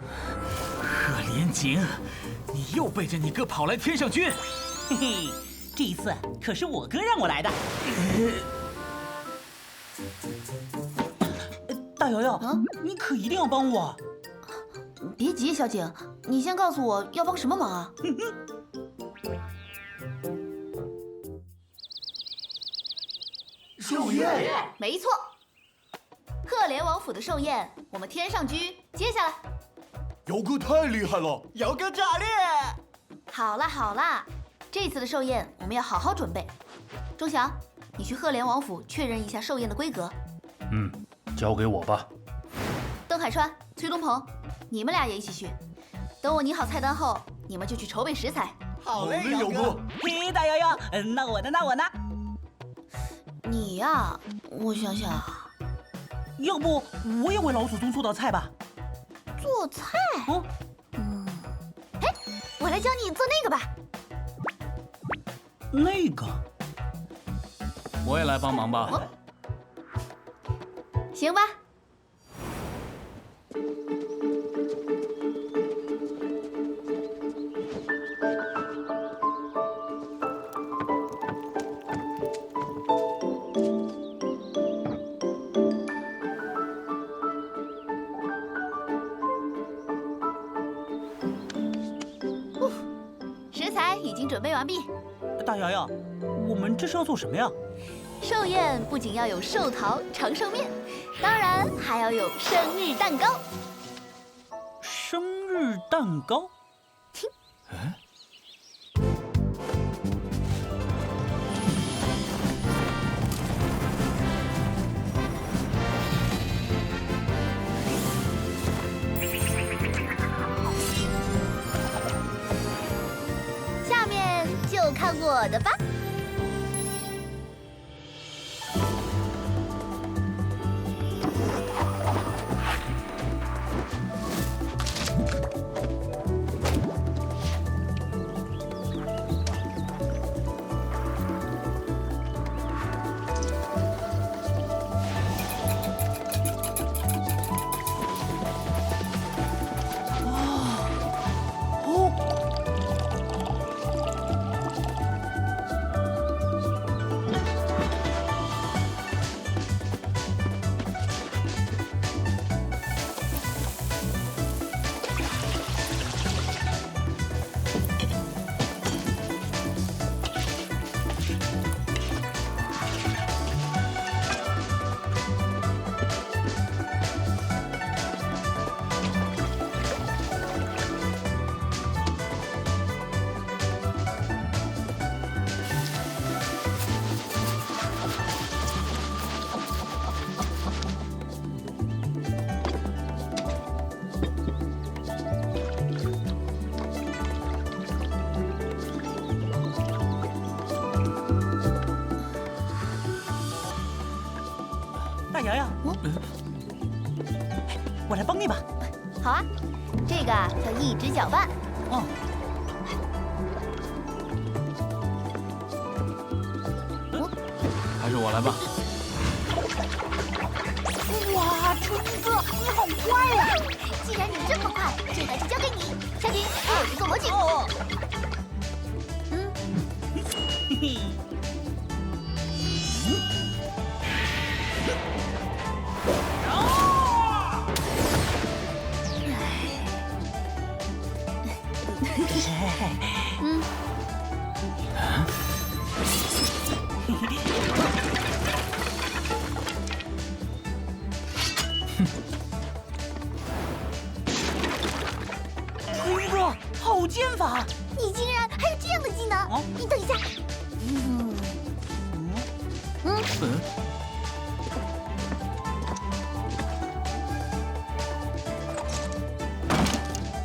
贺连锦，你又背着你哥跑来天上君。嘿嘿，这一次可是我哥让我来的。大瑶瑶，你可一定要帮我。别急，小景，你先告诉我要帮什么忙啊？寿宴，没错，赫连王府的寿宴，我们天上居接下来。姚哥太厉害了，姚哥炸裂！好啦好啦，这次的寿宴我们要好好准备。钟祥，你去赫连王府确认一下寿宴的规格。交给我吧。邓海川、崔东鹏，你们俩也一起去。等我拟好菜单后，你们就去筹备食材。好嘞，姚哥。嘿，大瑶瑶，那我呢？你呀，我想想，要不我也为老祖宗做道菜吧？做菜。哦，哎，我来教你做那个吧。那个，我也来帮忙吧。行吧。食材已经准备完毕。大瑶瑶，我们这是要做什么呀？寿宴不仅要有寿桃、长寿面，当然还要有生日蛋糕。生日蛋糕？下面就看我的吧。大瑶瑶，我来帮你吧。好啊，这个叫一指搅拌。哦，还是我来吧。哇，春哥，你好快呀！既然你这么快，这个就交给你。小景，我去做魔镜。哦，嘿嘿。春哥，好剑法！你竟然还有这样的技能！哦你等一下。